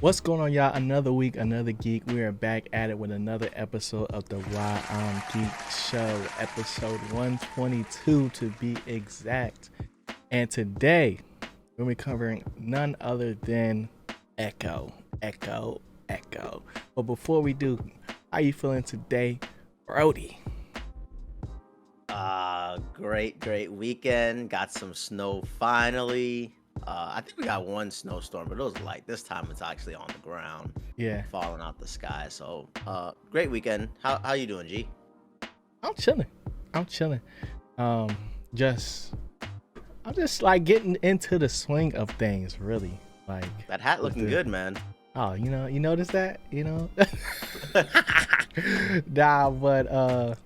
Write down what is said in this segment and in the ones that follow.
What's going on, y'all? Another week, another geek. We are back at it with another episode of the Why I'm Geek Show, episode 122 to be exact. And today, we're going to be covering none other than Echo. But before we do, how you feeling today, Brody? Great weekend. Got some snow finally. I think we got one snowstorm, but it was light. This time it's actually on the ground, Yeah, falling out the sky. So, great weekend. How you doing, G? I'm chilling. Um, just I'm just like getting into the swing of things, really. Like That hat looking good, man. Oh, you notice that? Nah, but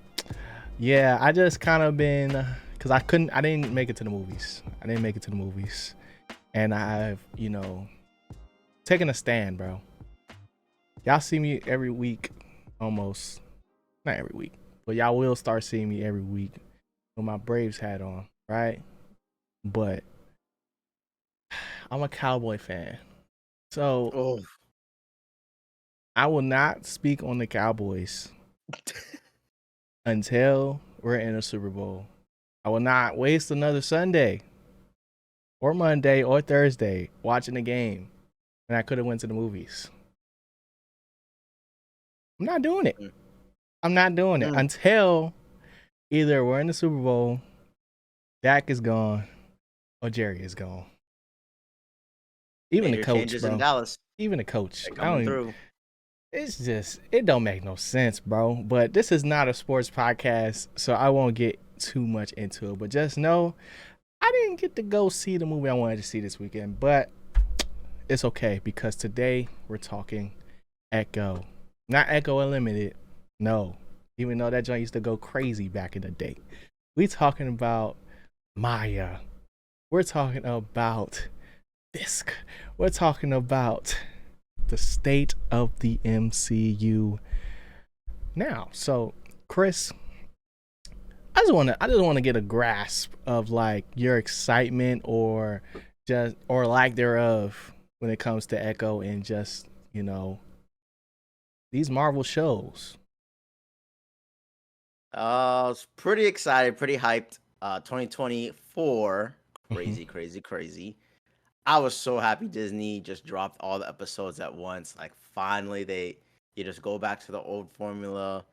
yeah, I just kind of been because I didn't make it to the movies. And I've, taken a stand, bro. Y'all see me every week, almost, not every week, but y'all will start seeing me every week with my Braves hat on, right? But I'm a Cowboy fan. So Oh, I will not speak on the Cowboys until we're in a Super Bowl. I will not waste another Sunday or Monday or Thursday watching the game when I could have went to the movies. I'm not doing it. Until either we're in the Super Bowl, Dak is gone, or Jerry is gone. Even major the coach, changes bro. in Dallas. Even the coach. They're coming through. It's just, it don't make no sense, bro. But this is not a sports podcast, so I won't get too much into it. But just know, I didn't get to go see the movie I wanted to see this weekend. But it's okay, because today we're talking Echo. Not Echo Unlimited. No. Even though that joint used to go crazy back in the day. We talking about Maya. We're talking about Fisk. We're talking about the state of the MCU now. So, Chris, I just want to get a grasp of like your excitement or lack thereof when it comes to Echo and just, these Marvel shows. I was pretty excited, pretty hyped. 2024, Mhm. crazy. I was so happy Disney just dropped all the episodes at once. Like finally you just go back to the old formula.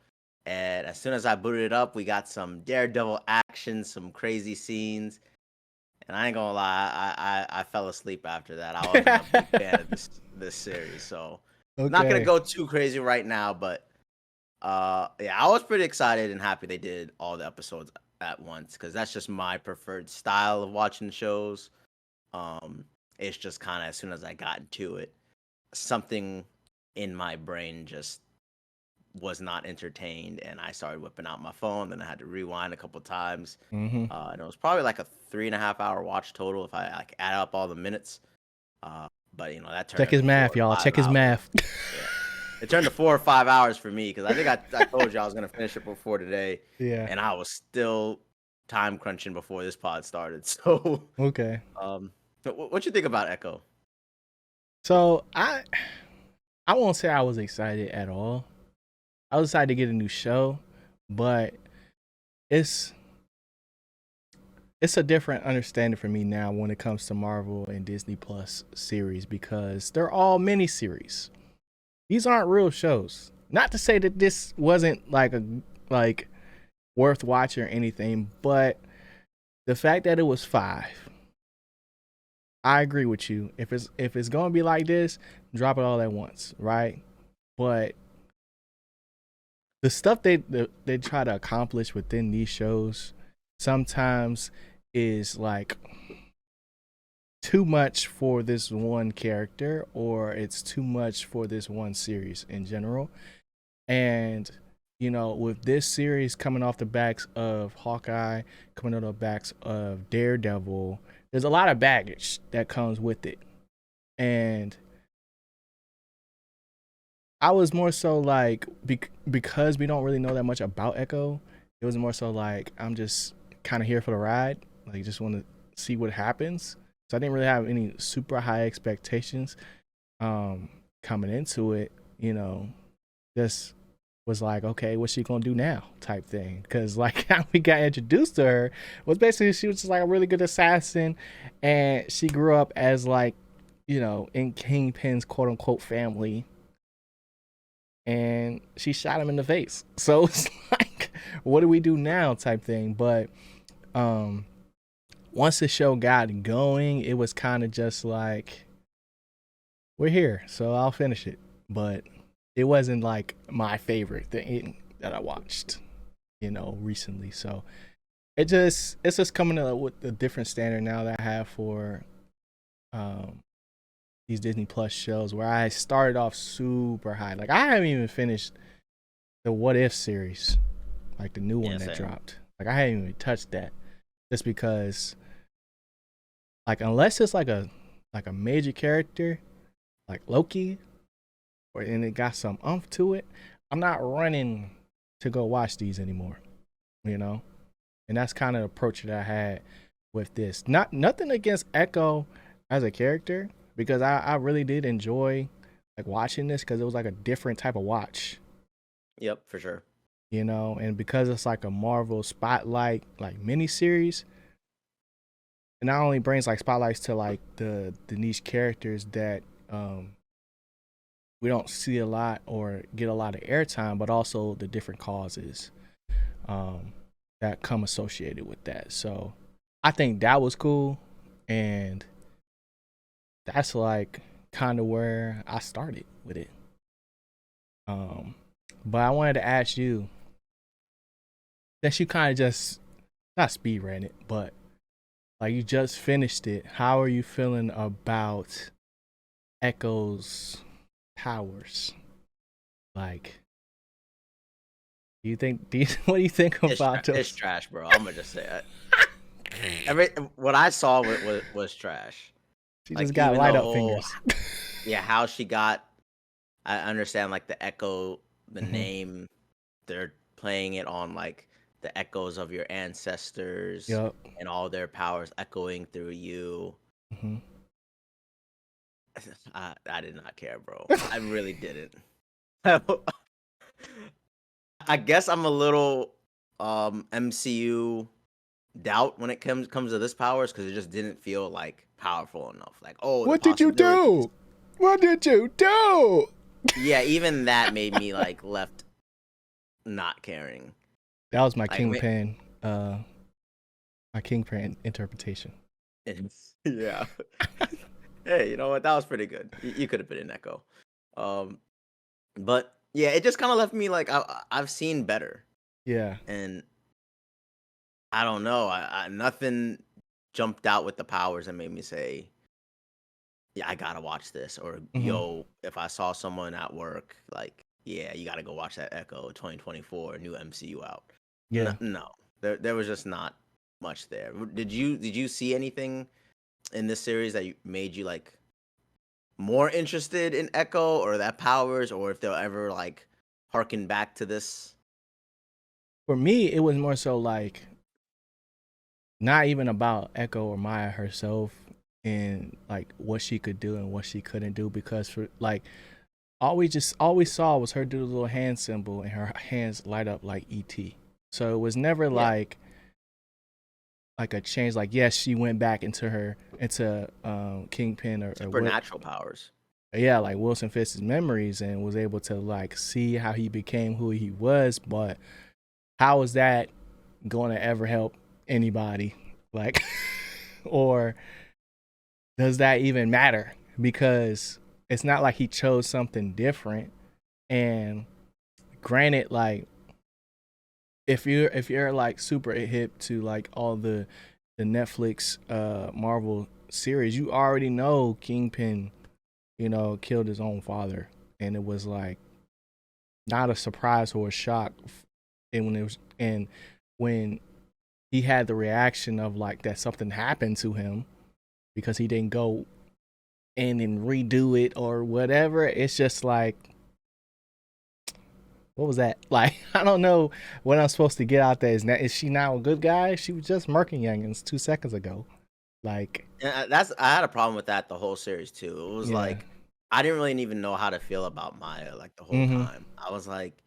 And as soon as I booted it up, we got some Daredevil action, some crazy scenes. And I ain't gonna lie, I fell asleep after that. I wasn't a big fan of this series. So not gonna Okay. go too crazy right now, but yeah, I was pretty excited and happy they did all the episodes at once because that's just my preferred style of watching shows. Um, it's just kind of as soon as I got into it, something in my brain just was not entertained, and I started whipping out my phone. Then I had to rewind a couple times, Mm-hmm. and it was probably like a 3.5 hour watch total if I like add up all the minutes. But that turned Check his into four math, or y'all. five Check his hours. math. Yeah, it turned to 4 or 5 hours for me because I think I told you I was gonna finish it before today, Yeah. and I was still time crunching before this pod started. So, Okay. what you think about Echo? So I won't say I was excited at all. I was excited to get a new show, but it's a different understanding for me now when it comes to Marvel and Disney Plus series because they're all mini series. These aren't real shows. Not to say that this wasn't like worth watching or anything, but the fact that it was 5, I agree with you. If it's gonna be like this, drop it all at once, right? But the stuff they try to accomplish within these shows sometimes is like too much for this one character, or it's too much for this one series in general. And with this series coming off the backs of Hawkeye, coming off the backs of Daredevil, there's a lot of baggage that comes with it. And I was more so like, because we don't really know that much about Echo, it was more so like I'm just kind of here for the ride, like just want to see what happens. So I didn't really have any super high expectations. coming into it, just was like, okay, what's she gonna do now type thing. Because like how we got introduced to her was basically she was just like a really good assassin, and she grew up as like, in Kingpin's quote unquote family, and she shot him in the face. So it's like, what do we do now type thing. But once the show got going, it was kind of just like, we're here, so I'll finish it. But it wasn't like my favorite thing that I watched, recently. So it's just coming up with a different standard now that I have for these Disney Plus shows, where I started off super high. Like I haven't even finished the What If series, like the new one that dropped. Like I haven't even touched that, just because, like, unless it's like a major character, like Loki, and it got some oomph to it, I'm not running to go watch these anymore, and that's kind of the approach that I had with this. Nothing against Echo as a character, because I really did enjoy like watching this, because it was like a different type of watch. Yep, for sure. And because it's like a Marvel Spotlight like miniseries, it not only brings like spotlights to like the niche characters that we don't see a lot or get a lot of airtime, but also the different causes that come associated with that. So I think that was cool, and that's like kind of where I started with it. But I wanted to ask you, since you kind of just not speed ran it, but like you just finished it, how are you feeling about Echo's powers? Like, what do you think about those? It's trash, bro. I'm gonna just say it. What I saw was trash. She just got light up fingers. Yeah, how she got. I understand like the Echo, the name. They're playing it on like the echoes of your ancestors, and all their powers echoing through you. I did not care, bro. I really didn't. I guess I'm a little MCU doubt when it comes to this powers, because it just didn't feel like powerful enough. Like, what did you do? What did you do? Yeah, even that made me like left not caring. That was my like, Kingpin, my Kingpin interpretation. Yeah. Hey, you know what? That was pretty good. You could have been an Echo. But yeah, it just kind of left me like I've seen better. Yeah. And I don't know. I nothing jumped out with the powers that made me say, yeah, I gotta watch this. Or yo, if I saw someone at work, like, yeah, you gotta go watch that Echo 2024 new MCU out. Yeah. No. There was just not much there. Did you see anything in this series that made you like more interested in Echo or that powers, or if they'll ever like harken back to this? For me, it was more so like not even about Echo or Maya herself and like what she could do and what she couldn't do, because for like all we saw was her do the little hand symbol and her hands light up like ET. So it was never like a change. Like, yes, she went back into Kingpin or supernatural powers. Yeah, like Wilson Fisk's memories, and was able to like see how he became who he was. But how is that going to ever help anybody? Like, or does that even matter? Because it's not like he chose something different. And granted, like, if you're like super hip to like all the Netflix Marvel series, you already know Kingpin, killed his own father, and it was like not a surprise or a shock. And when he had the reaction of like that something happened to him because he didn't go in and redo it or whatever, it's just like, what was that? Like, I don't know what I'm supposed to get out there. Is she now a good guy? She was just murking youngins 2 seconds ago. Like, I had a problem with that the whole series too. It was like I didn't really even know how to feel about Maya like the whole Mm-hmm. time. I was like,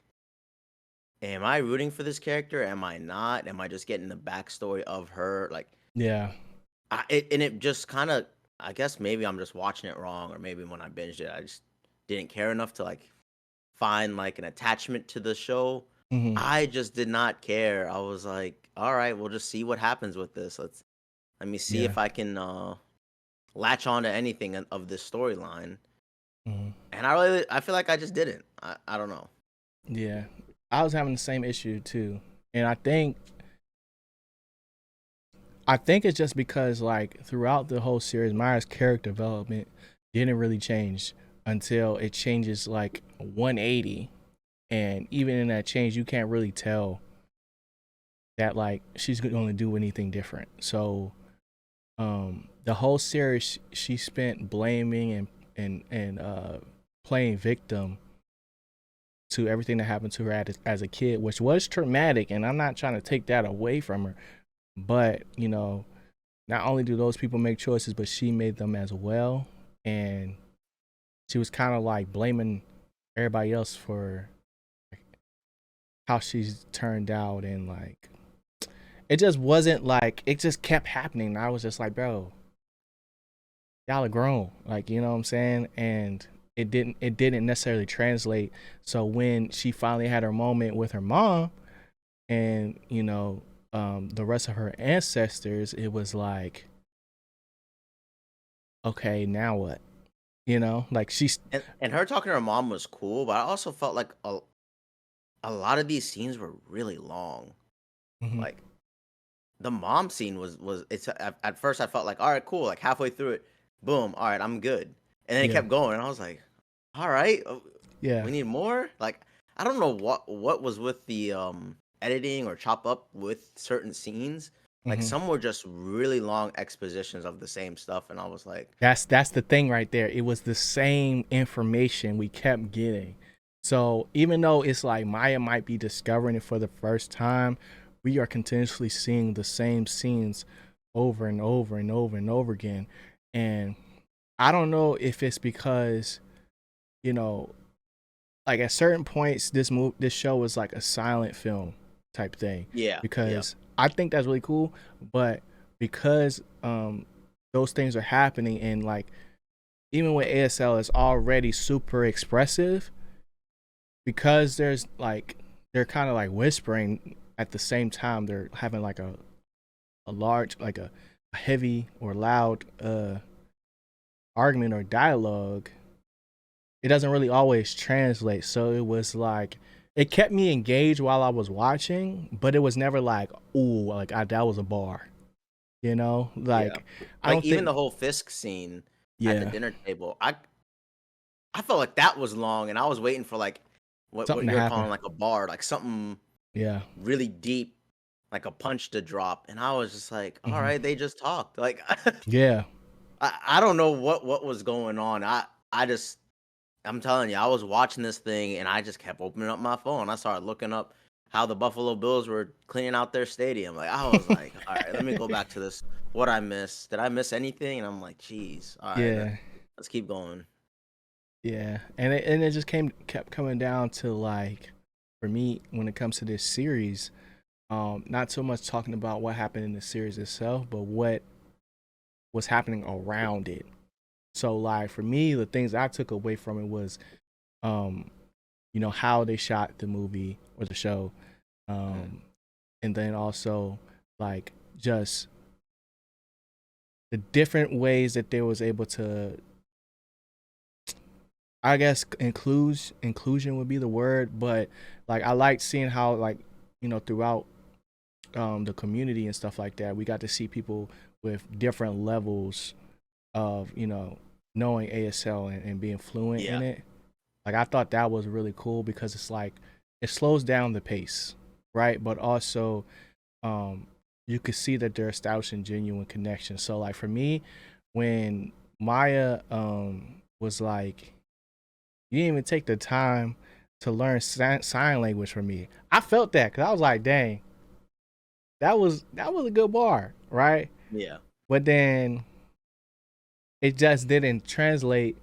am I rooting for this character? Am I not? Am I just getting the backstory of her? Like, Yeah. and it just kind of, I guess maybe I'm just watching it wrong, or maybe when I binged it, I just didn't care enough to like find like an attachment to the show. Mm-hmm. I just did not care. I was like, all right, we'll just see what happens with this. Let me see Yeah. if I can latch on to anything of this storyline. Mm-hmm. And I feel like I just didn't. I don't know. Yeah. I was having the same issue too. And I think it's just because like throughout the whole series, Maya's character development didn't really change until it changes like 180. And even in that change, you can't really tell that like she's going to do anything different. So the whole series she spent blaming and playing victim to everything that happened to her as a kid, which was traumatic, and I'm not trying to take that away from her, but not only do those people make choices, but she made them as well. And she was kind of like blaming everybody else for how she's turned out. And like, it just wasn't like, it just kept happening. And I was just like, bro, y'all are grown. Like, you know what I'm saying? And it didn't necessarily translate. So when she finally had her moment with her mom and, the rest of her ancestors, it was like, okay, now what? Like she's And her talking to her mom was cool, but I also felt like a lot of these scenes were really long. mhm, Like the mom scene was it's at first I felt like, all right, cool. Like halfway through it, boom, all right, I'm good. And then it yeah, kept going, and I was like, all right, yeah, we need more. Like I don't know what was with the editing or chop up with certain scenes. Like mhm. some were just really long expositions of the same stuff, and I was like, That's the thing right there. It was the same information we kept getting. So even though it's like Maya might be discovering it for the first time, we are continuously seeing the same scenes over and over and over and over again. And I don't know if it's because, you know, like at certain points this show was like a silent film type thing, yeah, yeah, because I think that's really cool, but because those things are happening, and like even with ASL is already super expressive, because there's like they're kind of like whispering at the same time they're having like a large, like a heavy or loud argument or dialogue. It doesn't really always translate. So it was like it kept me engaged while I was watching, but it was never like, ooh, like that was a bar. yeah. Like I Like don't even think. the whole Fisk scene at the Yeah, dinner table, I felt like that was long, and I was waiting for like what something to you're happen. calling like a bar, like something Yeah. really deep, like a punch to drop. And I was just like, all Hmm. right, they just talked. Like Yeah. I don't know what was going on. I just I'm telling you, I was watching this thing and I just kept opening up my phone. I started looking up how the Buffalo Bills were cleaning out their stadium. Like I was like, all right, let me go back to this. What I missed? Did I miss anything? And I'm like, geez, all right, Yeah. let's keep going. Yeah. And it just kept coming down to like, for me, when it comes to this series, not so much talking about what happened in the series itself, but what was happening around it. So like for me, the things I took away from it was um how they shot the movie or the show, Mhm. um and then also like just the different ways that they was able to, I guess, inclusion would be the word. But like I liked seeing how, like, throughout the community and stuff like that, we got to see people with different levels of knowing ASL and being fluent in Yeah, it. Like I thought that was really cool because it's like it slows down the pace, right? But also um you could see that they're establishing genuine connection. So like for me, when Maya was like, you didn't even take the time to learn sign language for me. I felt that because I was like, dang, that was a good bar, right? yeah. But then it just didn't translate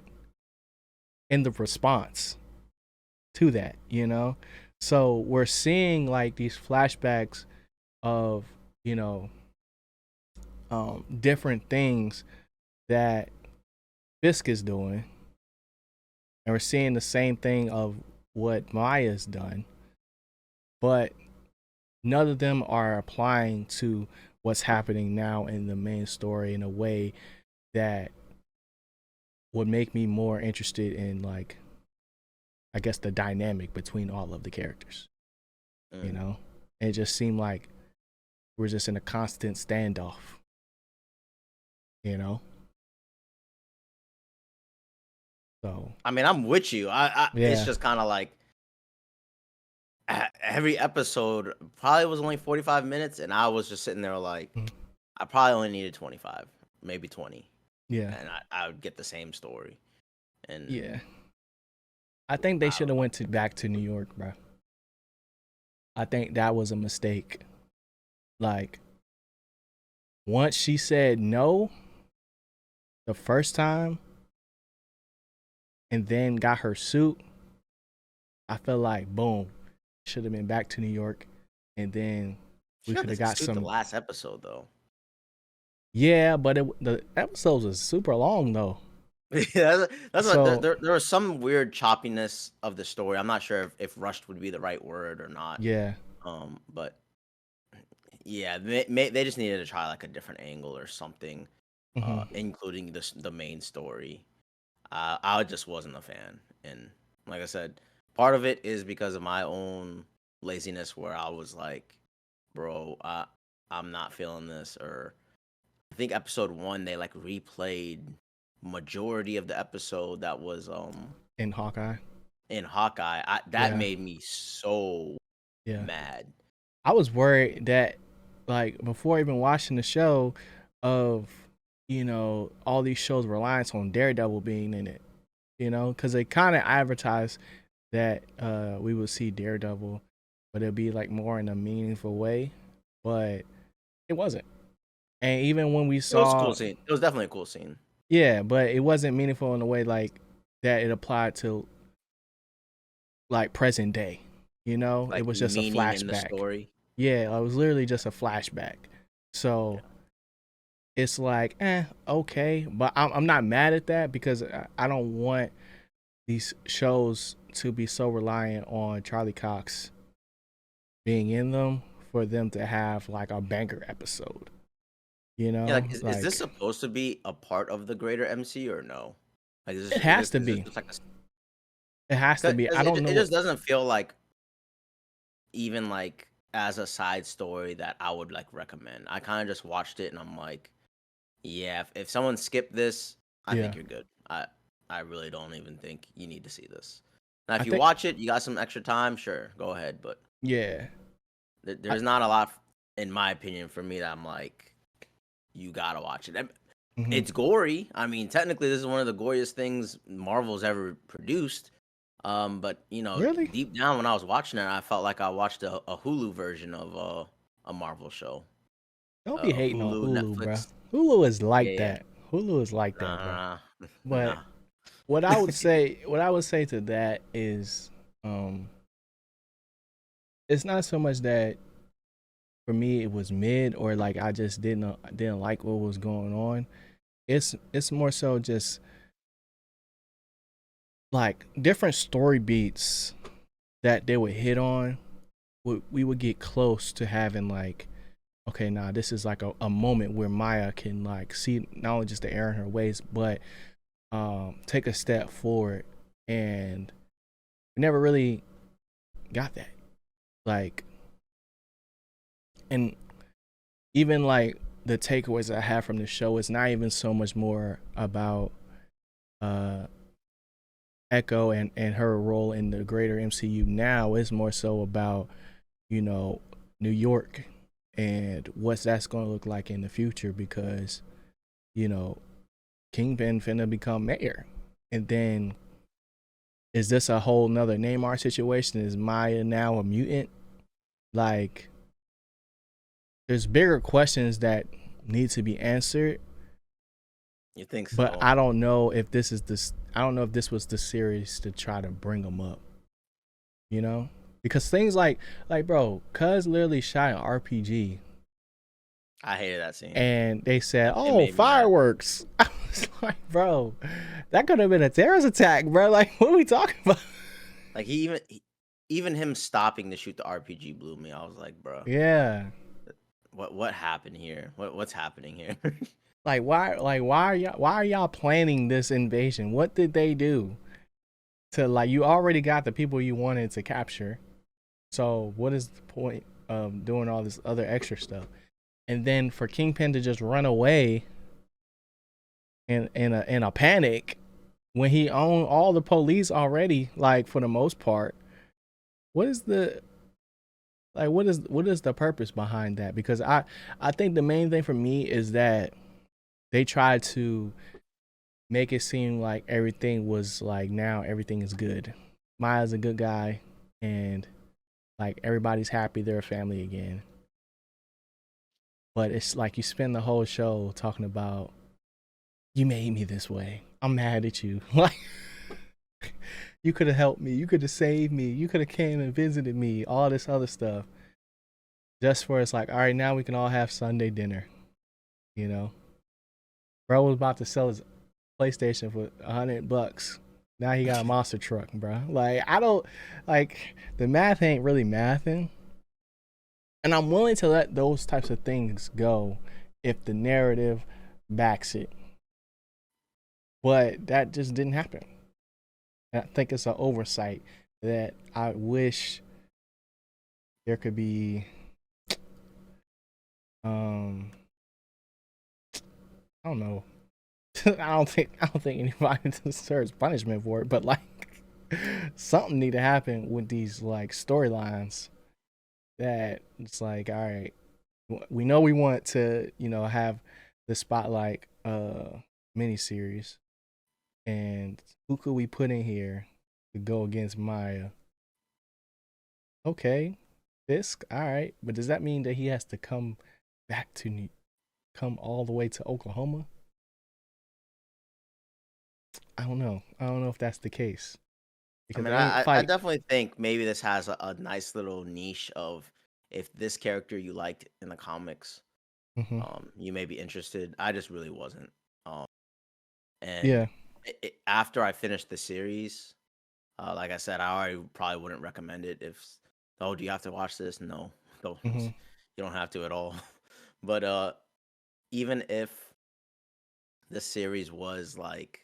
and the response to that, you know? So we're seeing like these flashbacks of, you know, different things that Fisk is doing. And we're seeing the same thing of what Maya's done. But none of them are applying to what's happening now in the main story in a way that would make me more interested in, like, I guess the dynamic between all of the characters. You know, and it just seemed like we're just in a constant standoff. You know, so I mean, I'm with you. It's yeah, just kind of like every episode probably was only 45 minutes, and I was just sitting there like, Mhm. I probably only needed 25, maybe 20, yeah, and I would get the same story. And yeah. I think they I should don't have know. went back to New York, bro. I think that was a mistake. Like, once she said no the first time and then got her suit, I felt like boom, should have been back to New York, and then She we got could the have got suit the some. last episode though. Yeah, but the episodes was super long though. Yeah, that's what So there was some weird choppiness of the story. I'm not sure if rushed would be the right word or not. yeah, But yeah, they just needed to try like a different angle or something, hmm including the main story. I just wasn't a fan, and like I said, part of it is because of my own laziness, where I was like, "Bro, I'm not feeling this." Or I think episode 1 they like replayed majority of the episode that was in Hawkeye. in Hawkeye. That Yeah, made me so yeah. mad. I was worried that, like, before even watching the show, of, you know, all these shows reliance on Daredevil being in it, you know, because they kind of advertised that we would see Daredevil, but it'd be like more in a meaningful way, but it wasn't. And even when we It was a cool saw, scene. It was definitely a cool scene. yeah, but it wasn't meaningful in a way like that it applied to like present day. You know, it Like was just a meaning in the flashback. story. Yeah, it was literally just a flashback. Yeah. So it's like, okay, but I'm not mad at that because I don't want these shows to be so reliant on Charlie Cox being in them for them to have like a banger episode. You Yeah, know, like is this like supposed to be a part of the greater MC or no? Like it has to is this be. just like a It has to be. I don't it know. just doesn't feel like even like as a side story that I would like recommend. I kind of just watched it and I'm like, yeah, if someone skipped this, I Yeah, think you're good. I really don't even think you need to see this. Now, I if you think. watch it, you got some extra time, sure, go ahead. But Yeah, I, there's not a lot, in my opinion, for me that I'm like, you gotta watch it. mhm. It's gory. I mean, technically, this is one of the goriest things Marvel's ever produced. But you know, Really? deep down when I was watching it, I felt like I watched a Hulu version of a Marvel show. Don't be hating on Hulu, Hulu, bro. Netflix. Hulu is Yeah, like yeah. that. Hulu is like that, bro. Nah, But nah. what I would say to that is, um, it's not so much that for me it was mid or like I just didn't like what was going on. It's more so just like different story beats that they would hit on. We would get close to having like, okay, nah, this is like a moment where Maya can like see not only just the error in her ways, but take a step forward. And we never really got that. Like, and even like the takeaways I have from the show is not even so much more about uh Echo and her role in the greater MCU now. It's more so about, you know, New York and what's that's going to look like in the future because, you know, Kingpin finna become mayor. And then is this a whole nother Neymar situation? Is Maya now a mutant? Like, there's bigger questions that need to be answered. You think But so? I don't know if this is this. I don't know if this was the series to try to bring them up. You know, because things like bro, Cuz literally shot an RPG, I hated that scene. and they said, It "Oh, made me mad. fireworks." I was like, bro, that could have been a terrorist attack, bro. Like, what are we talking about? Like even him stopping to shoot the RPG blew me. I was like, bro, Yeah. what happened here? What's happening here? Why are y'all planning this invasion? What did they do to, like, you already got the people you wanted to capture? So what is the point of doing all this other extra stuff? And then for Kingpin to just run away in a panic when he owned all the police already, like, for the most part. What is the what is the purpose behind that? Because I think the main thing for me is that they tried to make it seem like everything was like, now everything is good. Maya's a good guy, and like everybody's happy, they're a family again. But it's like you spend the whole show talking about, you made me this way. I'm mad at you. Like, you could have helped me. You could have saved me. You could have came and visited me. All this other stuff. Just for, it's like, all right, now we can all have Sunday dinner. You know, bro was about to sell his PlayStation for $100. Now he got a monster truck, bro. Like, I don't, like, the math ain't really mathing, and I'm willing to let those types of things go if the narrative backs it. But that just didn't happen. And I think it's an oversight that I wish there could be. I don't know. I don't think anybody deserves punishment for it, but like, something need to happen with these like storylines that it's like, all right, we know we want to, have the spotlight miniseries, and who could we put in here to go against Maya? Okay, Fisk, all right, but does that mean that he has to come back to come all the way to Oklahoma? I don't know. I don't know if that's the case, I because mean, they ain't I fight. definitely think maybe this has a nice little niche of, if this character you liked in the comics, Hmm. you may be interested. I just really wasn't. Um, and Yeah. after I finished the series, like I said, I already probably wouldn't recommend it. Oh, do you have to watch this? No, don't. Hmm. You don't have to at all. But even if the series was like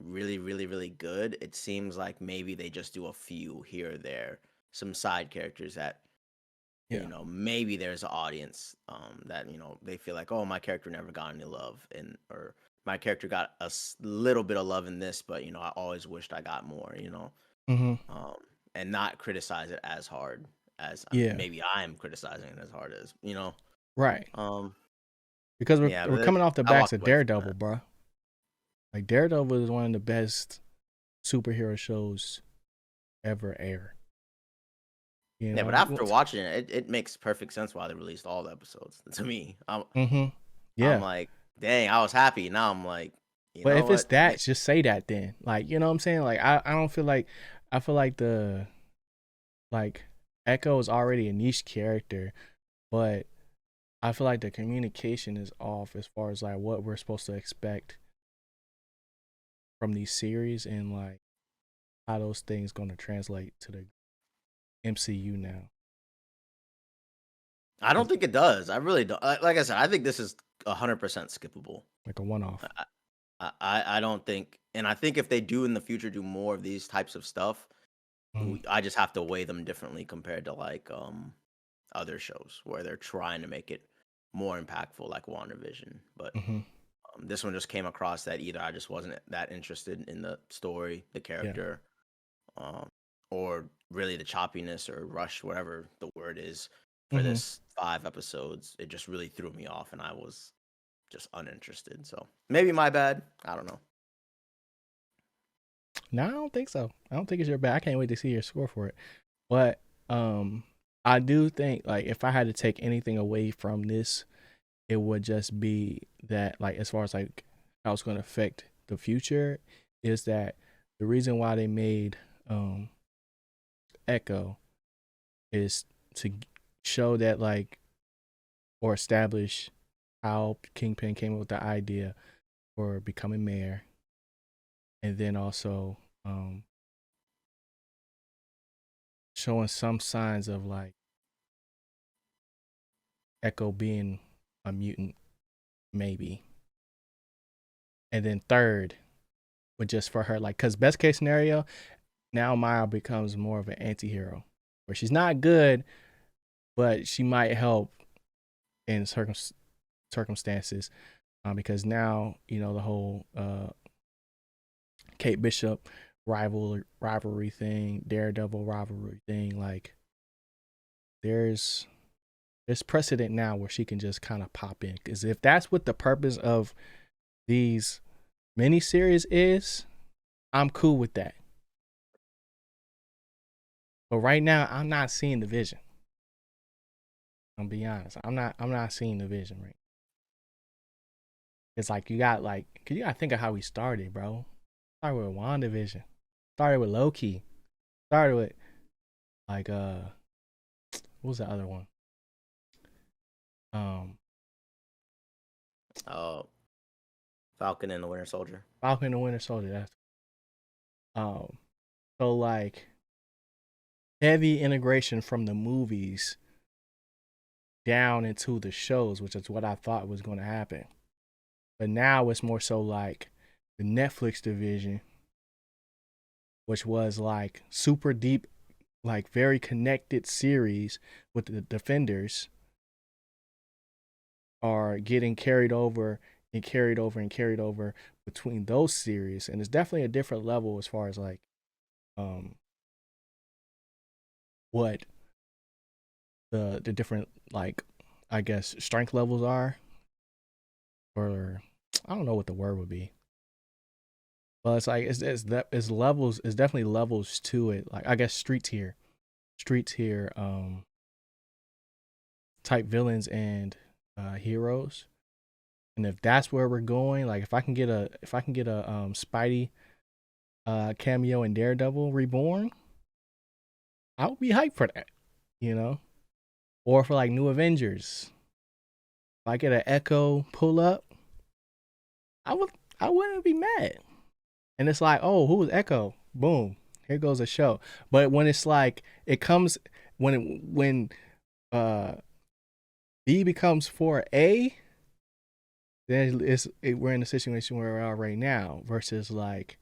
really, really, really good, it seems like maybe they just do a few here or there, some side characters that, Yeah. maybe there's an audience that, they feel like, oh, my character never got any love, or my character got a little bit of love in this, but I always wished I got more, Hmm. um, and not criticize it as hard as Yeah. maybe I'm criticizing it as hard as, Right. um, Because yeah, we're but coming off the I backs walked of away from Daredevil, that. bro. Like, Daredevil is one of the best superhero shows ever air. Yeah, but after watching it, it makes perfect sense why they released all the episodes. To me, Mm-hmm. I'm Yeah. like, dang, I was happy. Now I'm like, you But know if it's what? that, just say that then. Like, you know what I'm saying? Like, I don't feel like, I feel like like, Echo is already a niche character, but I feel like the communication is off as far as like what we're supposed to expect from these series, and like how those things going to translate to the MCU now. I don't It's think it does. I really don't. Like I said, I think this is 100% skippable. like a one off. I don't think, and I think if they do in the future do more of these types of stuff, Mm-hmm. I just have to weigh them differently compared to like other shows where they're trying to make it more impactful, like WandaVision. But Mm-hmm. this one just came across that either I just wasn't that interested in the story, the Yeah. character, um, or really the choppiness or rush, whatever the word is, for Mm-hmm. this 5 episodes. It just really threw me off, and I was just uninterested. So maybe my bad. I don't know. No, I don't think so. I don't think it's your bad. I can't wait to see your score for it. But I do think, like, if I had to take anything away from this, it would just be that, like, as far as like how it's going to affect the future is that the reason why they made Echo is to show that like or establish how Kingpin came up with the idea for becoming mayor, and then also showing some signs of like Echo being a mutant, maybe. And then third, but just for her, like, because best case scenario, now Maya becomes more of an anti-hero, where she's not good, but she might help in circumstances, because now the whole Kate Bishop rivalry thing, Daredevil rivalry thing, like there's precedent now where she can just kind of pop in. Because if that's what the purpose of these miniseries is, I'm cool with that. But right now, I'm not seeing the vision. I'm gonna be honest. I'm not seeing the vision right. It's like you gotta think of how we started, bro. Started with WandaVision. Started with Loki. Started with like what was the other one? Falcon and the Winter Soldier. Falcon and the Winter Soldier. That's so like heavy integration from the movies down into the shows, which is what I thought was going to happen. But now it's more so like the Netflix division, which was like super deep, like very connected series with the Defenders, are getting carried over and carried over and carried over between those series. And it's definitely a different level as far as like what the different, like, I guess strength levels are, or I don't know what the word would be. Well, it's like it's levels. It's definitely levels to it. Like I guess street tier type villains and heroes. And if that's where we're going, like if I can get a Spidey cameo in Daredevil Reborn, I would be hyped for that, or for like New Avengers. If I get an Echo pull up, I wouldn't be mad. And it's like, oh, who was Echo? Boom, here goes a show. But when it's like it comes when B becomes 4A, then we're in the situation where we are right now. Versus like,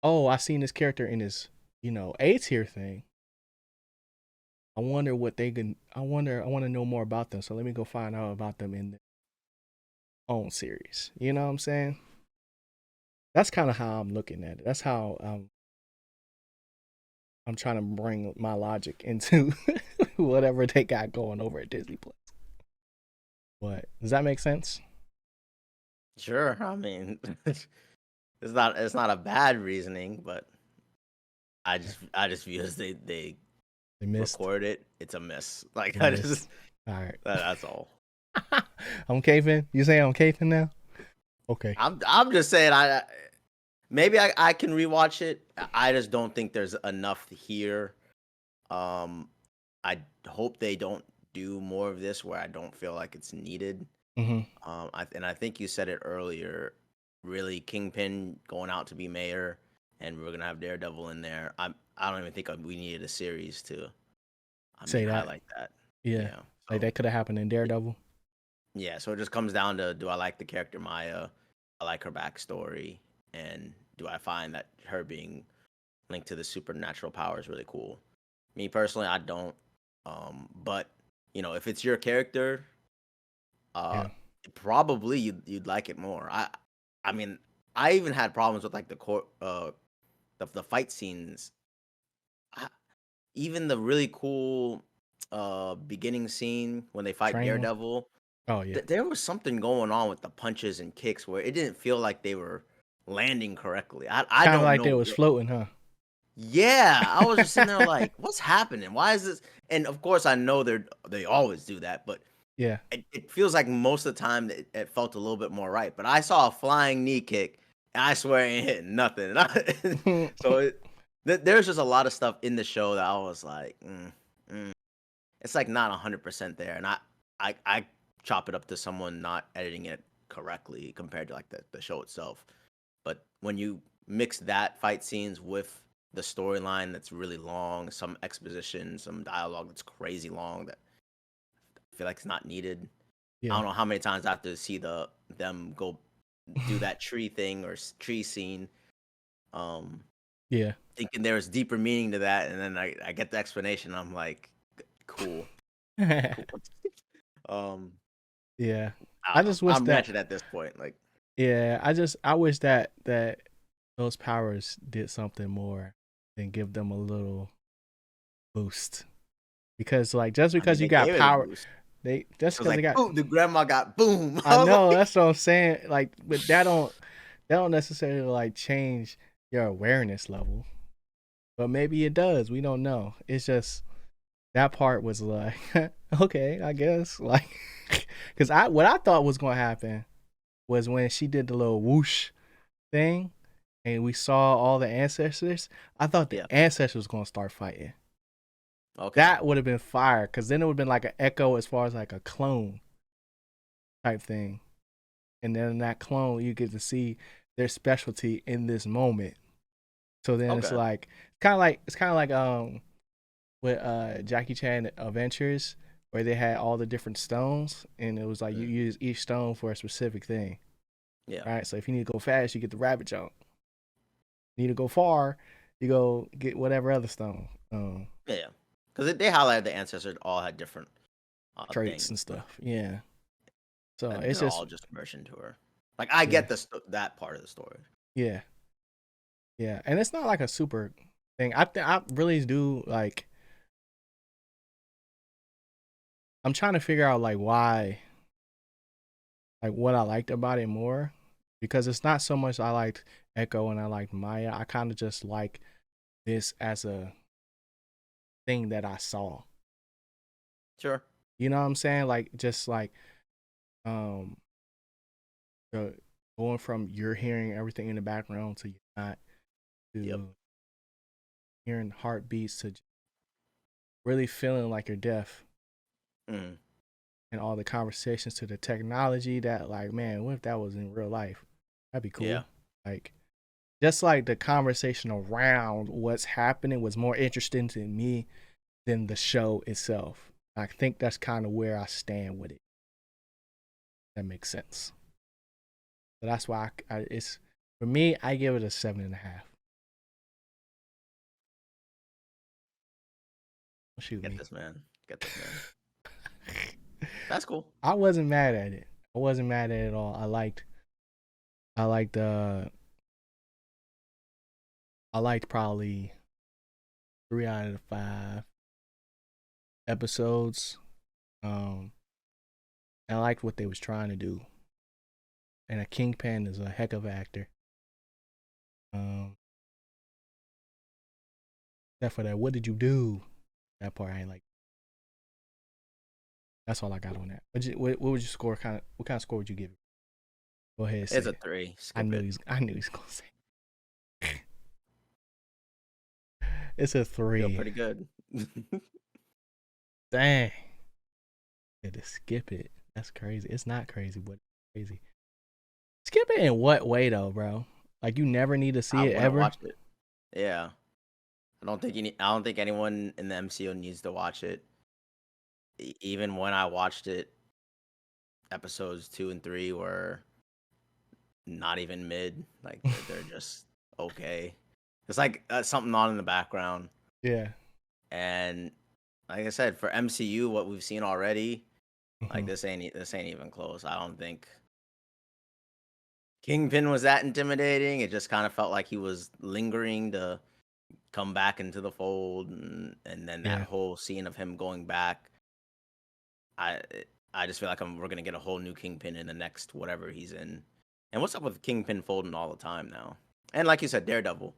oh, I seen this character in this A tier thing. I wonder what they can. I want to know more about them. So let me go find out about them in their own series. You know what I'm saying? That's kind of how I'm looking at it. That's how I'm trying to bring my logic into whatever they got going over at Disney Plus. What, does that make sense? Sure. I mean, it's not a bad reasoning, but I just view as they missed. Record it. It's a miss. Like They I missed. just All right. that's all. I'm caving. You saying I'm caving now? Okay. I'm just saying maybe I can rewatch it. I just don't think there's enough here. I hope they don't do more of this where I don't feel like it's needed. I think you said it earlier. Really, Kingpin going out to be mayor, and we're gonna have Daredevil in there. I don't even think we needed a series to say that. highlight that. Yeah. So, like that could have happened in Daredevil. Yeah, so it just comes down to, do I like the character Maya? I like her backstory, and do I find that her being linked to the supernatural power is really cool? Me personally, I don't. But if it's your character, probably you'd like it more. I mean, I even had problems with like the fight scenes. Even the really cool beginning scene when they fight Daredevil. Oh yeah. There was something going on with the punches and kicks where it didn't feel like they were landing correctly. I don't know. Like they was floating, huh? Yeah, I was just sitting there like, what's happening? Why is this? And of course, I know they always do that, but Yeah. it feels like most of the time it felt a little bit more right. But I saw a flying knee kick, and I swear it ain't hitting nothing. So there's just a lot of stuff in the show that I was like, mm. It's like not 100% there, and I chop it up to someone not editing it correctly compared to like the show itself. But when you mix that fight scenes with the storyline that's really long, some exposition, some dialogue that's crazy long that I feel like it's not needed. I Yeah. don't know how many times I have to see them go do that tree thing or tree scene, um, Yeah. thinking there's deeper meaning to that, and then I get the explanation. I'm like, cool, cool. Um, Yeah. I I don't know. just wish I'm that wretched at this point. Like, yeah, I wish that those powers did something more than give them a little boost. Because like just I mean, because you they got gave it a power, boost. they just It was because they like, got boom, the grandma got boom. I I was know like, that's what I'm saying. Like, but that don't necessarily like change your awareness level. But maybe it does. We don't know. It's just that part was like, okay, I guess. Like, because what I thought was gonna happen was when she did the little whoosh thing, and we saw all the ancestors. I thought the yeah, ancestors was gonna start fighting. okay, That would have been fire, because then it would have been like an echo as far as like a clone type thing. And then in that clone, you get to see their specialty in this moment. So then it's okay. like it's kind of like with Jackie Chan Adventures, where they had all the different stones, and it was like you Mm, use each stone for a specific thing, yeah, right? So if you need to go fast, you get the rabbit jump. You need to go far, you go get whatever other stone, yeah. Because they highlighted the ancestors all had different traits and things, stuff. Yeah. So and it's they're just all just version to her. Like, I yeah, get that part of the story. yeah, yeah, and it's not like a super thing. I really do like. I'm trying to figure out like why, like what I liked about it more, because it's not so much I liked Echo and I liked Maya. I kind of just like this as a thing that I saw. Sure. You know what I'm saying? Like just like um the going from you're hearing everything in the background to you're not, Yep. to hearing heartbeats to really feeling like you're deaf, Mm, and all the conversations to the technology that like, man, what if that was in real life? That'd be yeah. cool. Like just like the conversation around what's happening was more interesting to me than the show itself. I think that's kind of where I stand with it. That makes sense. So that's why it's for me. I give it a 7.5. Shoot Get me. this man. Get this man. That's cool. I wasn't mad at it. I wasn't mad at it at all. I liked I liked probably 3 out of the 5 episodes. Um, I liked what they was trying to do. And a Kingpin is a heck of an actor. Um, except for that, what did you do? That part I ain't like. That's all I got on that. What would you score? What kind of score would you give it? Go ahead and say It's a it. 3. Skip it. I knew he's gonna say it. It's a Feel 3. pretty good. Dang. Had to skip it. That's crazy. It's not crazy, but it's crazy. Skip it in what way though, bro? Like you never need to I see it wouldn't ever. watch it. Yeah. I don't think anyone in the MCU needs to watch it. Even when I watched it, episodes 2 and 3 were not even mid. Like they're just okay. It's like something on in the background. Yeah. And like I said, for MCU, what we've seen already, like Hmm. this ain't even close. I don't think Kingpin was that intimidating. It just kind of felt like he was lingering to come back into the fold, and then that Yeah. whole scene of him going back. I I just feel like we're gonna get a whole new Kingpin in the next whatever he's in. And what's up with Kingpin folding all the time now? And like you said, Daredevil.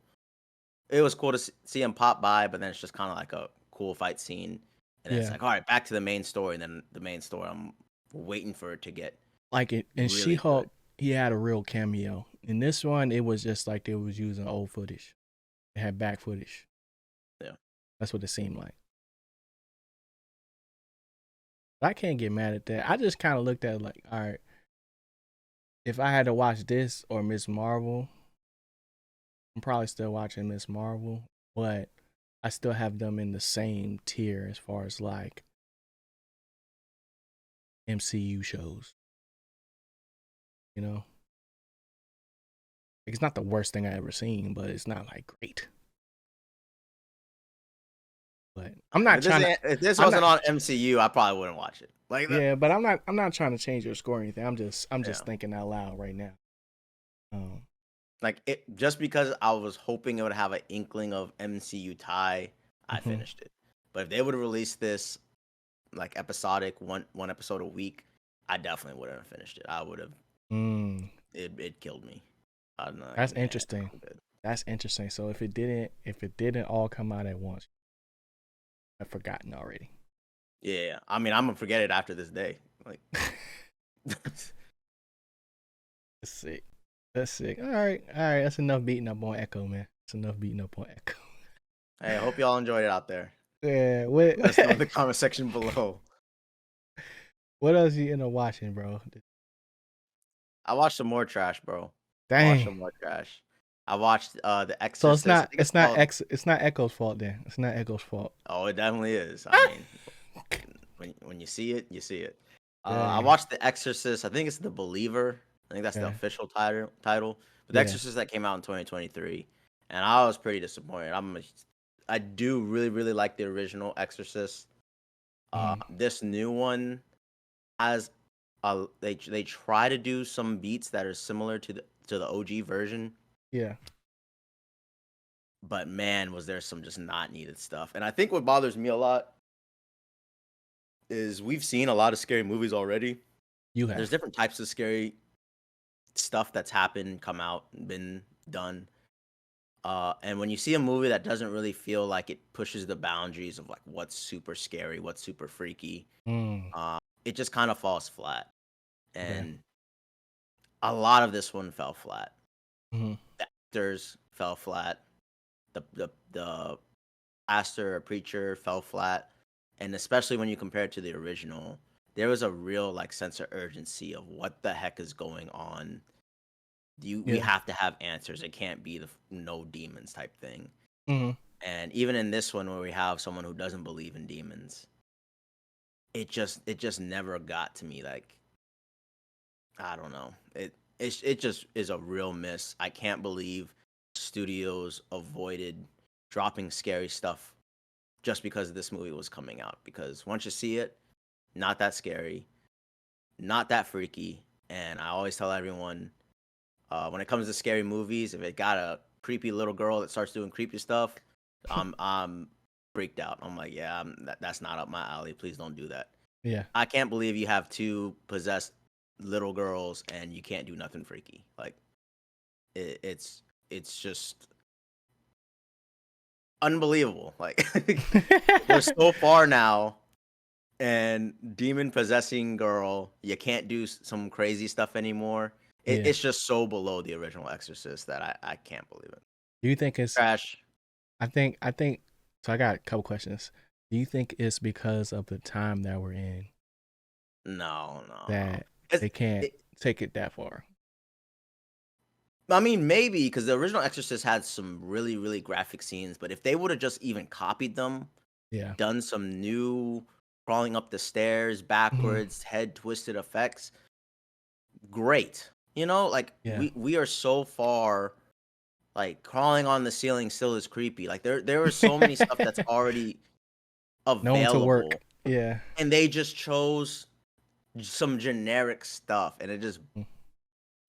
It was cool to see him pop by, but then it's just kind of like a cool fight scene, and then it's Yeah. like, all right, back to the main story. And then the main story, I'm waiting for it to get Like in really She-Hulk, good. he had a real cameo. In this one, it was just like they was using old footage. It had back footage. Yeah. That's what it seemed like. I can't get mad at that. I just kind of looked at it like, all right, if I had to watch this or Miss Marvel, I'm probably still watching Miss Marvel, but I still have them in the same tier as far as like MCU shows. You know, like, it's not the worst thing I ever seen, but it's not like great. But I'm not trying to. If this I'm not. wasn't on MCU, I probably wouldn't watch it. Like that. Yeah, but I'm not. I'm not trying to change your score or anything. I'm Yeah. just thinking out loud right now. Like it just because I was hoping it would have an inkling of MCU tie, I Mhm. finished it. But if they would have released this like episodic one episode a week, I definitely wouldn't have finished it. I would have Mm, it killed me. I'm like, that's man, interesting. I'm good. That's interesting. So if it didn't all come out at once, I've forgotten already. Yeah, I mean, I'm gonna forget it after this day. Like, That's sick. That's sick. All right. That's enough beating up on Echo, man. That's enough beating up on Echo. hey, I hope y'all enjoyed it out there. Yeah. What? Let us know in the comment section below. What else you end up watching, bro? I watched some more trash, bro. I watched Dang. some more trash. I watched The So it's Exorcist. I not. think it's It's not called. It's not Echo's fault then. It's not Echo's fault. Oh, it definitely is. I mean, when you see it, you see it. I Dang. watched The Exorcist. I think it's The Believer. I think that's the Okay. official title. But The Yeah. Exorcist that came out in 2023, and I was pretty disappointed. I do really like the original Exorcist. Mhm. This new one has they try to do some beats that are similar to the OG version, Yeah. but man, was there some just not needed stuff. And I think what bothers me a lot is we've seen a lot of scary movies already. You There's have. different types of scary stuff that's happened, come out, been done. And when you see a movie that doesn't really feel like it pushes the boundaries of like what's super scary, what's super freaky, Mm. it just kind of falls flat. Okay. And a lot of this one fell flat. Hmm. The actors fell flat. The pastor or preacher fell flat. And especially when you compare it to the original, there was a real like sense of urgency of what the heck is going on. We Yeah. have to have answers. It can't be the no demons type thing. Hmm. And even in this one where we have someone who doesn't believe in demons, it just never got to me. Like, I don't know. It just is a real miss. I can't believe studios avoided dropping scary stuff just because this movie was coming out. Because once you see it, not that scary, not that freaky. And I always tell everyone, when it comes to scary movies, if it got a creepy little girl that starts doing creepy stuff, I'm freaked out. I'm like, yeah, that's not up my alley. Please don't do that. Yeah. I can't believe you have two possessed little girls and you can't do nothing freaky. Like it's just unbelievable. Like we're so far now, and demon possessing girl, you can't do some crazy stuff anymore. Yeah. It's just so below the original Exorcist that I can't believe it. Do you think it's? Trash. I think. So I got a couple questions. Do you think it's because of the time that we're in No. that It's, they can't it, take it that far? I mean, maybe because the original Exorcist had some really graphic scenes, but if they would have just even copied them, Yeah. done some new crawling up the stairs Hmm. backwards, head twisted effects, great. You know, like Yeah. we are so far. Like crawling on the ceiling still is creepy. Like there are so many stuff that's already Known to work. available, Yeah. and they just chose some generic stuff, and it just Mm.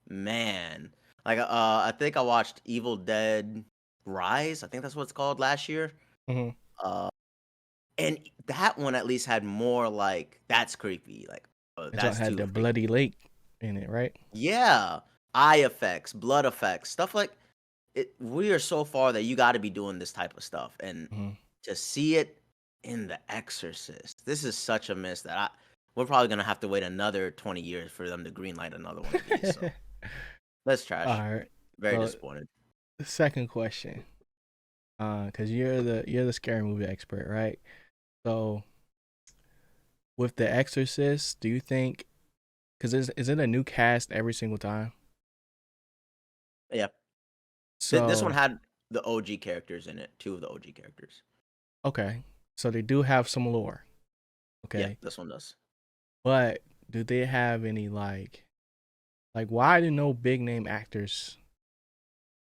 man. Like I think I watched Evil Dead Rise. I think that's what it's called last year. Hmm. Uh, and that one at least had more like that's creepy. Like It just that's had too the freaky. bloody lake in it, right? Yeah, eye effects, blood effects, stuff like it. We are so far that you got to be doing this type of stuff, and Hmm. to see it in The Exorcist, this is such a miss that we're probably gonna have to wait another 20 years for them to greenlight another one of these. So that's All trash. right. Very So disappointed. the second question, because you're the scary movie expert, right? So with The Exorcist, do you think? Because is it a new cast every single time? Yeah, this one So had the OG characters in it. Two of the OG characters. okay, so they do have some lore. Yeah, Okay, this one does. but do they have any like why do no big name actors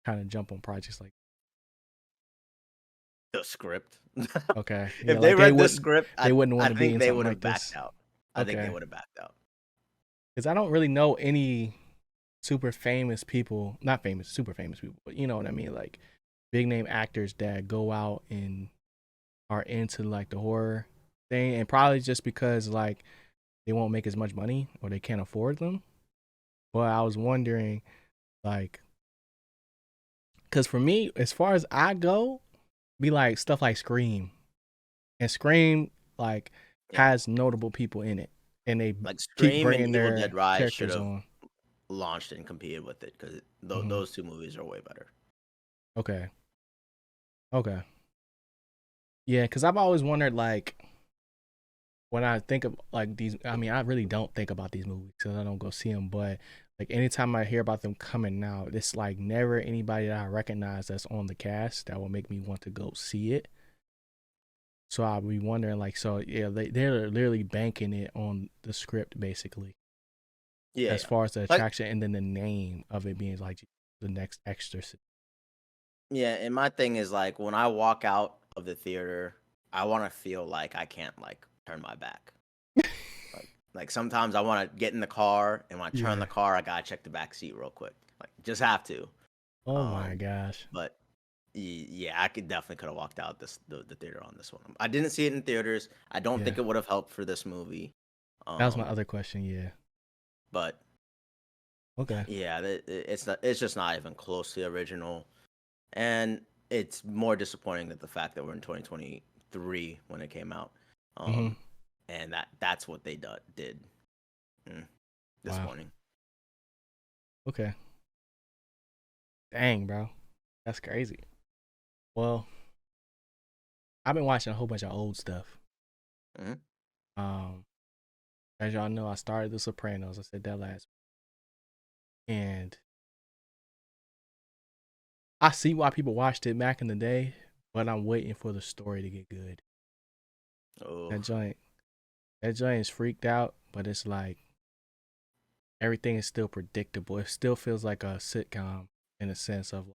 kind of jump on projects like? The script. Okay, yeah, If they like they read this wouldn't script, they wouldn't want I to be think in they something would like have backed this. out. I think they Okay, would have backed out. because I don't really know any super famous people, not famous, super famous people, but you know what I mean, like big name actors that go out and are into like the horror thing, and probably just because like they won't make as much money or they can't afford them. But I was wondering, like, because for me, as far as I go, be like stuff like Scream, and Scream like Yeah, has notable people in it, and they like keep Scream and bringing Evil Dead their Rise should characters have on. launched and competed with it because Hmm. those two movies are way better. Okay, okay, yeah, because I've always wondered like when I think of like these, I mean, I really don't think about these movies because I don't go see them. But like anytime I hear about them coming out, it's like never anybody that I recognize that's on the cast that will make me want to go see it. So I'll be wondering, like, so yeah, they're literally banking it on the script basically, Yeah, as yeah. far as the Like attraction and then the name of it being like the next Exorcist. yeah, and my thing is like when I walk out of the theater, I want to feel like I can't like turn my back. Like sometimes I want to get in the car, and when I turn the Yeah. car, I gotta check the back seat real quick. Like just have to. Oh my Um, gosh. but yeah, I could have walked out the theater on this one. I didn't see it in theaters. I don't Yeah. think it would have helped for this movie. That was my Um, other question. Yeah. but Okay. yeah, it's just not even close to the original, and it's more disappointing that the fact that we're in 2023 when it came out, Hmm. um, and that's what they did. Mm, Wow. disappointing. Okay. Dang, bro. That's crazy. Well, I've been watching a whole bunch of old stuff. Hmm. Um, as y'all know, I started The Sopranos. I said that last, and I see why people watched it back in the day, but I'm waiting for the story to get good. Oh That joint, that joint is freaked out, but it's like everything is still predictable. It still feels like a sitcom in a sense of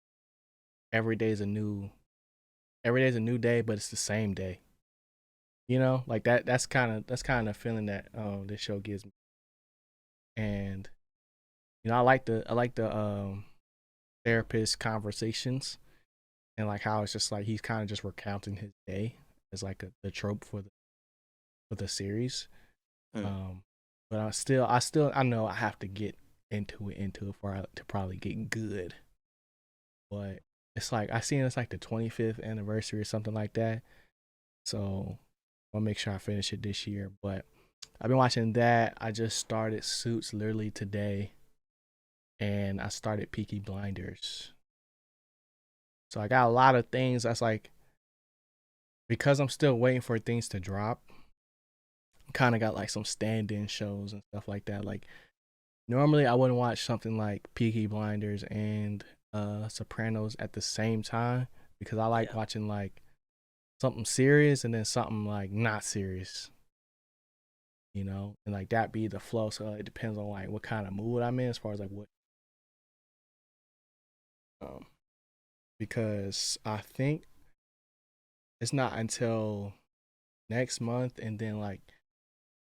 every day's a new day, but it's the same day. You know, like that. That's kind of feeling that this show gives me. And I like the therapist conversations and like how it's just like he's kind of just recounting his day as like the trope for the series. mm. Um, but I know I have to get into it for it to probably get good. But it's like I seen it's like the 25th anniversary or something like that. So I'll make sure I finish it this year. But I've been watching that. I just started Suits literally today, and I started Peaky Blinders. So I got a lot of things that's like because I'm still waiting for things to drop. Kind of got like some stand-in shows and stuff like that. Like normally I wouldn't watch something like Peaky Blinders and Sopranos at the same time because I like Yeah. watching like something serious and then something like not serious, and like that be the flow. So it depends on like what kind of mood I'm in as far as like what, um, because I think it's not until next month and then like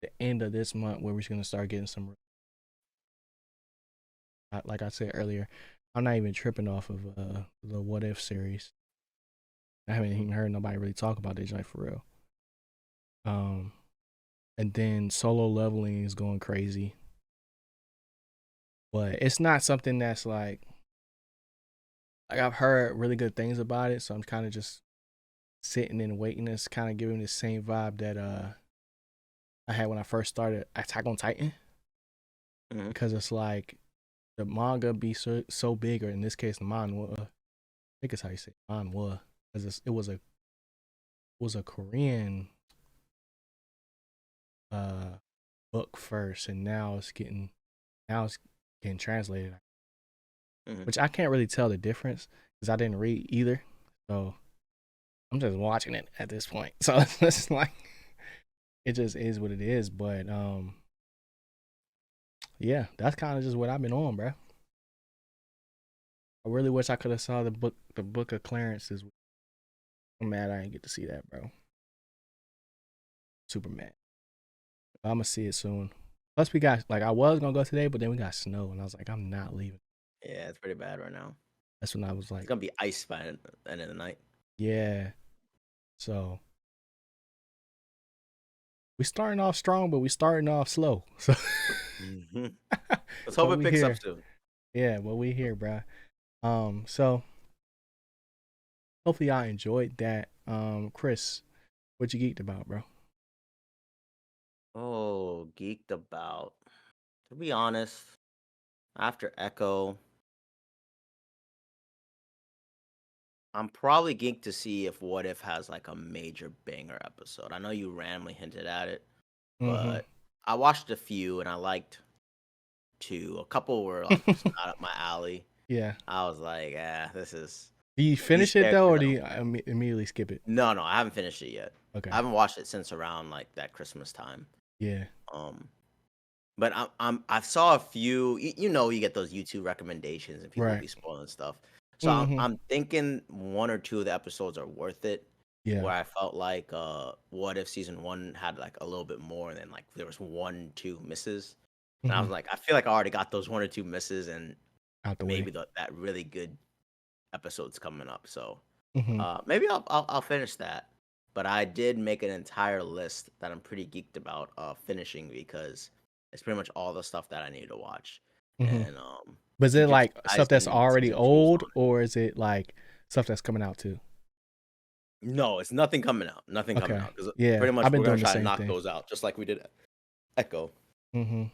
the end of this month where we're just gonna start getting some. Like I said earlier, I'm not even tripping off of the What If series. I haven't even heard nobody really talk about this joint for real. Um, and then Solo Leveling is going crazy, but it's not something that's like I've heard really good things about it, so I'm kind of just sitting and waiting. It's kind of giving the same vibe that I had when I first started Attack on Titan, Mhm. because it's like the manga be so big, or in this case the manhwa. I think it's how you say it, manhwa, because it was a Korean uh book first, and now it's getting translated, Mhm. which I can't really tell the difference because I didn't read either. So I'm just watching it at this point. So it's like it just is what it is. But yeah, that's kind of just what I've been on, bro. I really wish I could have saw the book of clearances. I'm mad I didn't get to see that, bro. Super mad. But I'm gonna see it soon. Plus, we got like I was gonna go today, but then we got snow, and I was like, I'm not leaving. Yeah, it's pretty bad right now. That's when I was It's like, gonna be ice by the end of the night. yeah. So we starting off strong, but we starting off slow. So, Mhm. Let's but hope it we picks up here. soon. Yeah, but we here, bro. So hopefully I enjoyed that. Chris, what you geeked about, bro? Oh, geeked about. To be honest, after Echo, I'm probably geeked to see if What If has like a major banger episode. I know you randomly hinted at it, Mm-hmm. but I watched a few and I liked two. A couple were like just not up my alley. Yeah. I was like, this is Do you these finish it though, characters or I do don't you care. immediately skip it? No, I haven't finished it yet. I Okay. haven't watched it since around like that Christmas time. Yeah. Um, but I saw a few. You get those YouTube recommendations and people Right. be spoiling stuff. So I'm Mm-hmm. I'm thinking one or two of the episodes are worth it. Yeah. Where I felt like What If season one had like a little bit more, and then like there was 1, 2 misses, and I Mm-hmm. was like, I feel like I already got those 1 or 2 misses, and Out the way. maybe that really good episode's coming up. So Mm-hmm. maybe I'll finish that. But I did make an entire list that I'm pretty geeked about finishing because it's pretty much all the stuff that I need to watch. Mm-hmm. And But is it Jujutsu like stuff that's Kaisen already season 2 is old, on it. or is it like stuff that's coming out too? No, it's nothing coming out. Nothing coming Okay. out because Yeah, pretty much I've been we're gonna doing the try to same knock thing. those out just like we did Echo. Mm-hmm.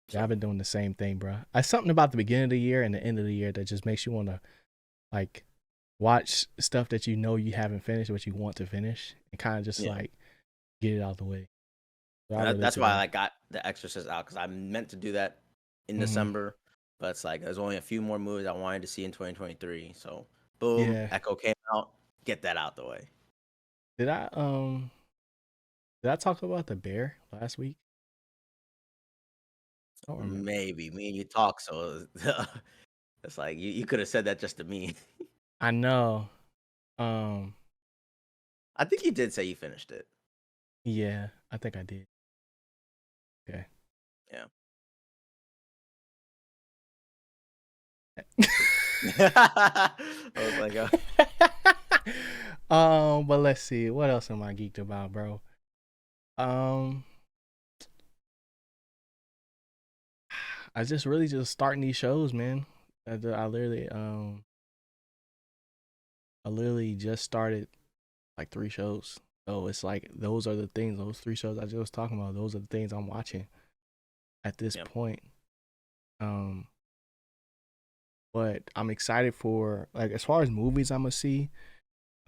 Yeah, I've So been doing the same thing, bro. It's something about the beginning of the year and the end of the year that just makes you want to like watch stuff that you know you haven't finished, but you want to finish, and kind of just yeah, like get it out the way. So I and relate that's to why that. I got The Exorcist out because I meant to do that in Mm-hmm. December, but it's like there's only a few more movies I wanted to see in 2023. So boom, Yeah. Echo came out. Get that out the way. Did I talk about the bear last week? I don't remember. Maybe me and you talk, so it's like you could have said that just to me. I know. Um. I think you did say you finished it. Yeah, I think I did. Okay. Yeah. I was like, But let's see. What else am I geeked about, bro? Um, I just really just starting these shows, man. I literally just started like 3 shows. So it's like those are the things. Those 3 shows I just was talking about. Those are the things I'm watching at this yeah. point. Um, but I'm excited for like as far as movies I'm gonna see.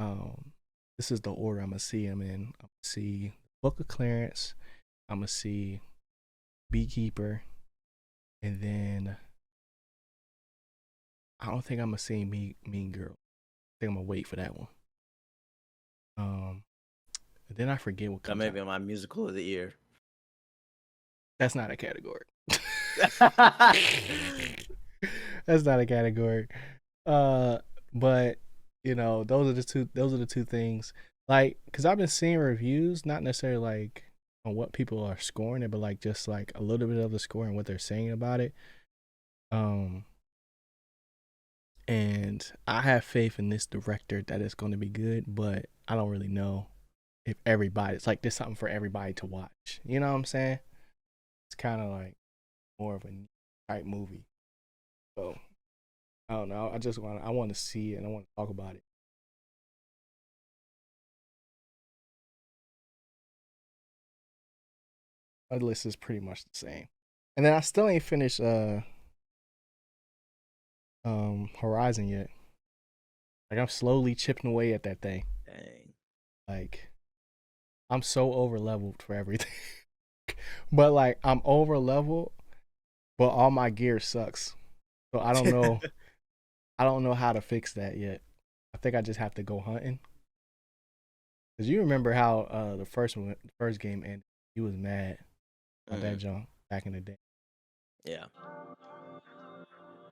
Um, this is the order I'm gonna see them in. I'm gonna see Book of Clarence. I'm gonna see Beekeeper, and then I don't think I'm gonna see Mean Girl. I think I'm gonna wait for that one. Um, and then I forget what That comes may out. be my musical of the year. That's not a category. That's not a category. Uh, but those are the two. Those are the two things. Like, cause I've been seeing reviews, not necessarily like on what people are scoring it, but like just like a little bit of the score and what they're saying about it. Um, and I have faith in this director that it's going to be good, but I don't really know if it's like there's something for everybody to watch. You know what I'm saying? It's kind of like more of a type movie. So I don't know. I want to see it and I want to talk about it. my list is pretty much the same. And then I still ain't finished Horizon yet. Like I'm slowly chipping away at that thing. Dang. Like I'm so over leveled for everything. But like I'm over leveled, but all my gear sucks. So I don't know. I don't know how to fix that yet. I think I just have to go hunting. Cause you remember how the first game ended. He was mad at that junk back in the day. Yeah.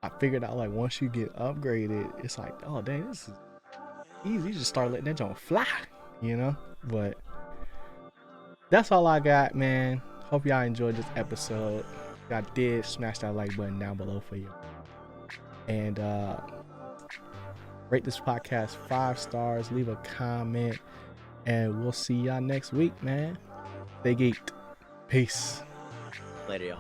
I figured out like once you get upgraded, it's like, oh dang, this is easy. You just start letting that junk fly, you know? But that's all I got, man. Hope y'all enjoyed this episode. If y'all did, smash that like button down below for you. And rate this podcast 5 stars, leave a comment, and we'll see y'all next week, man. Stay geeked. Peace. Later, y'all.